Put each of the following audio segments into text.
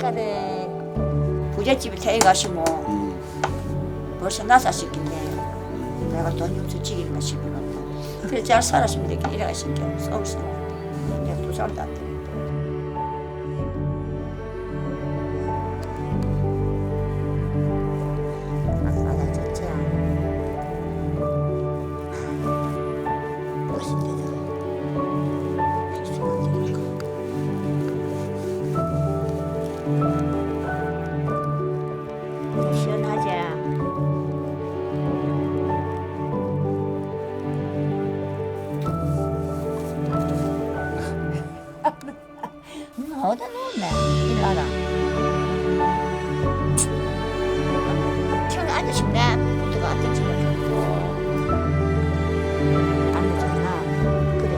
아까래 부잣집에 태에 가시고 벌써 나사시킨데 내가 돈이 없어 지기만 싶어갖고 그래 잘 살았으면 되게 이래가 시켜 서울서 내가 또 살도 안 되는데 아빠가 좋지 멋있대요. 시원하지? 어디다 놓았네? 이리 와라. 처음에 앉으시면 부두가 앉아 집어주고 앉아줬나? 그래.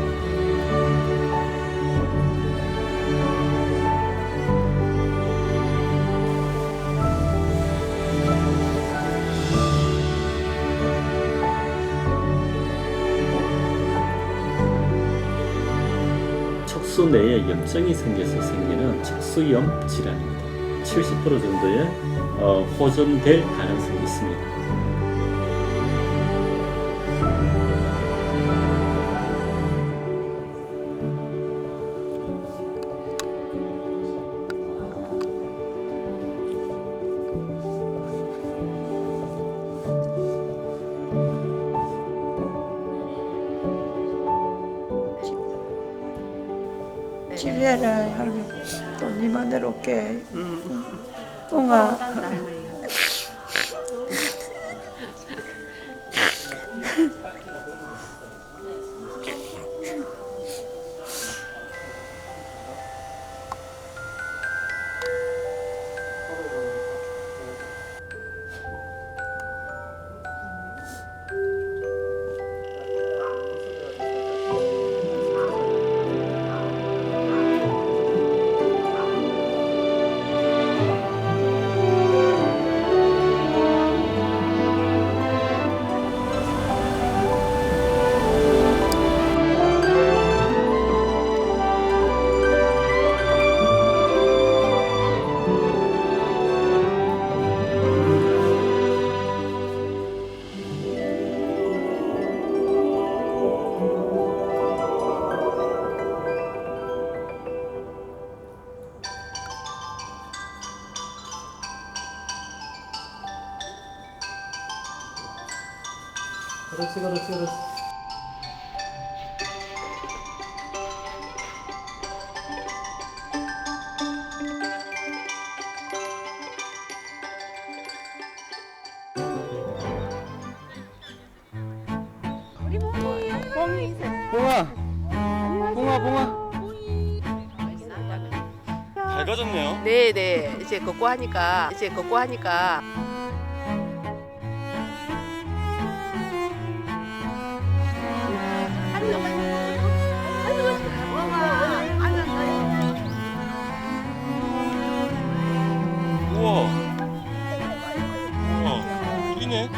척수 내에 염증이 생겨서 생기는 척수염 질환입니다. 70% 정도의 호전될 가능성이 있습니다. 지혜라 할머니 또네 맘대로 올게. 뽕아. 그렇지. 봉아. 밝아졌네요. 네네 이제 걷고 하니까 우와, 뛰네.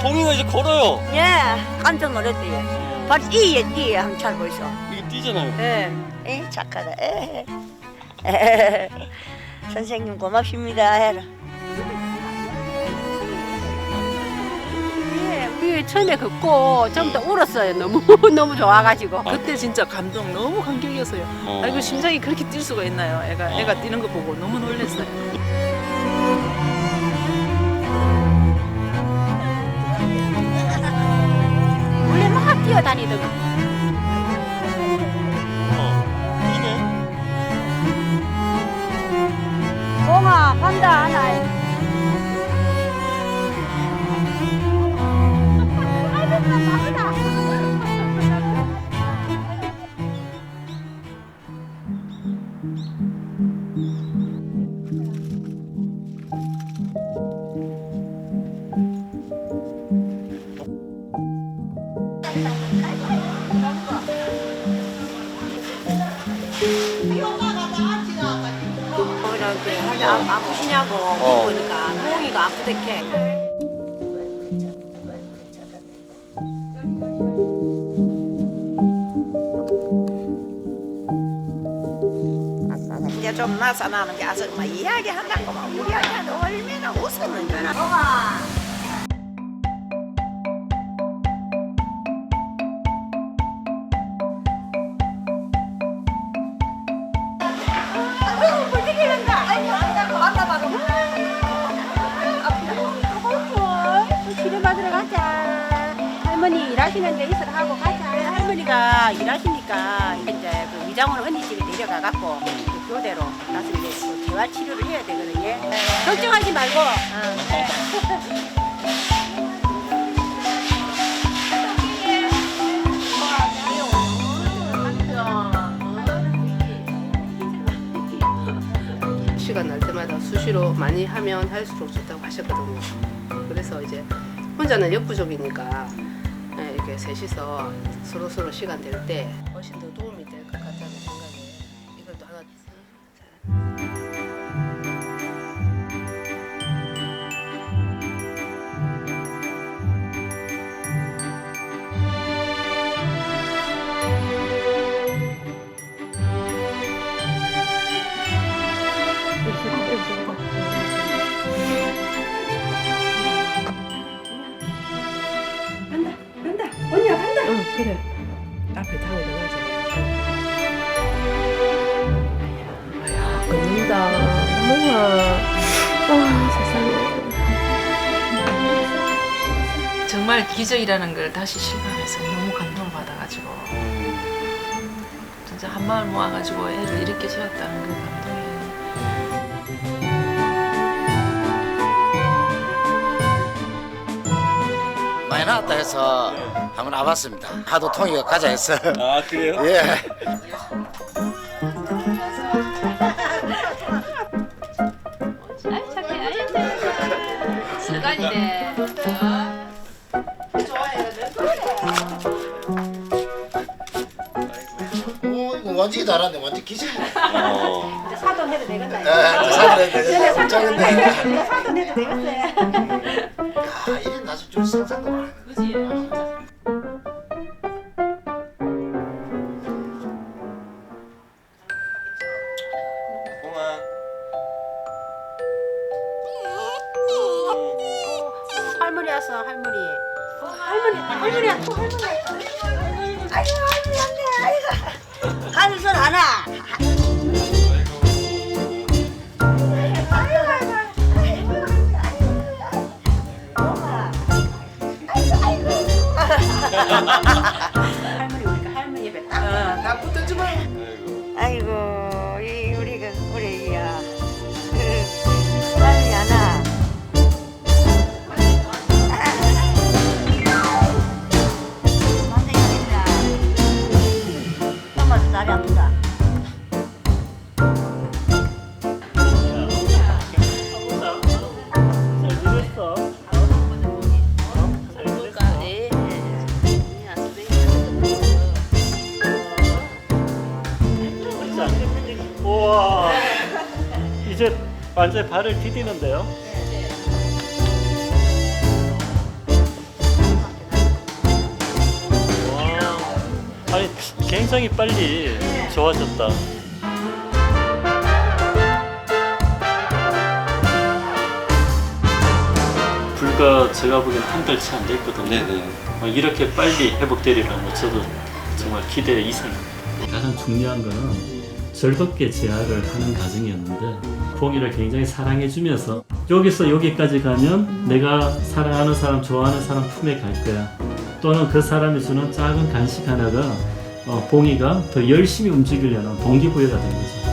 봉이가 이제 걸어요. 예, 깜짝 놀랐대요. 바로 이에 한번 잘 보이소. 이게 뛰잖아요. 에, 착하다. 에. 선생님 고맙습니다. 해라. 우리 처음에 걷고 좀 더 울었어요. 너무 좋아가지고. 그때 진짜 감동 너무 감격이었어요. 아이고 심장이 그렇게 뛸 수가 있나요? 애가 뛰는 거 보고 너무 놀랐어요. 원래 막 뛰어다니더군. 뛰네. 봉아 간다 하나. 근데 아프시냐고 물어보니까 부엉이가 아프대게. 이제 좀 나서나는 게 아주 막 이야기한다고 막 우리 아이한테 얼마나 웃었는지. 치료받으러 가자. 할머니 일하시는 데 있으라 하고 가자. 할머니가 일하시니까 이제 그 위장원 언니 집에 내려가갖고 그 교대로 가서 이제 그 재활 치료를 해야 되거든요. 걱정하지 말고. 시간 날 때마다 수시로 많이 하면 할수록 좋다고 하셨거든요. 그래서 이제 혼자는 역부족이니까 이렇게 셋이서 서로 시간 될 때 훨씬 더 도움이 될 것 같다는 생각에 이걸 또 하나 그래. 앞에 타고 들어가자. 아야, 끊는다. 어머나. 세상에. 정말 기적이라는 걸 다시 실감해서 너무 감동을 받아가지고 진짜 한 마을 모아가지고 애를 이렇게 재웠다는 그 감동이 많이 나왔다 해서 한번 와봤습니다. 하도 통이가 가자 했어. 아 그래요? 예. 순간이네. 오, 이거 완전히 달았네. 완전 기술. 이제 사돈해도 되겠다. 예, 사드려야 되겠다. 걱정인데. 사돈해도 되겠어요. 아, 이런 나중 줄 상상도 안 해. 그지? 뽕아. 할머니 왔어, 할머니. 할머니 왔어, 할머니. 아이고 할머니 안돼 아이고 가는 소리 안 와. 할머니 오니까 할머니 옆에 딱. 나 붙어주마. 아이고. 아이고 이 우리가 우리야. 빨리 안 와. 엄마도 다리 아프다. 우와. 이제 완전 발을 디디는데요? 와. 아니 굉장히 빨리 좋아졌다. 불과 제가 보기엔 한 달 채 안 됐거든요. 네네. 이렇게 빨리 회복되리라면 저도 정말 기대 이상입니다. 가장 중요한 거는 즐겁게 재활을 하는 과정이었는데 봉이를 굉장히 사랑해주면서 여기서 여기까지 가면 내가 사랑하는 사람, 좋아하는 사람 품에 갈 거야. 또는 그 사람이 주는 작은 간식 하나가 봉이가 더 열심히 움직이려는 동기부여가 된 거죠.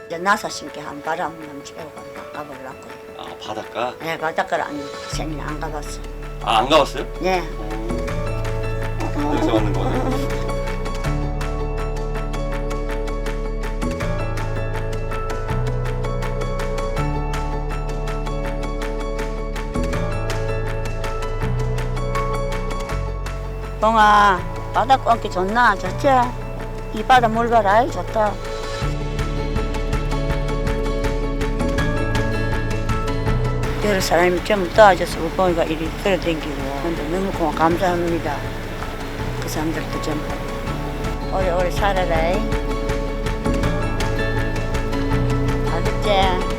이제 나서 신게 한 바람 한번 쐬고 가보려고. 아 바닷가? 네, 바닷가를 생일 안 가봤어. 아 안 가봤어요? 네. 여기서 가는 거네. 봉아 바다 꽁기 좋나? 좋지? 이 바다 물 봐라. 아이, 좋다. 여러 사람이 좀 도와줘서 우리 봉이가 이리 끌어당기고 근데 너무 감사합니다. 그 사람들도 좀 오래오래 살아라. 알겠지?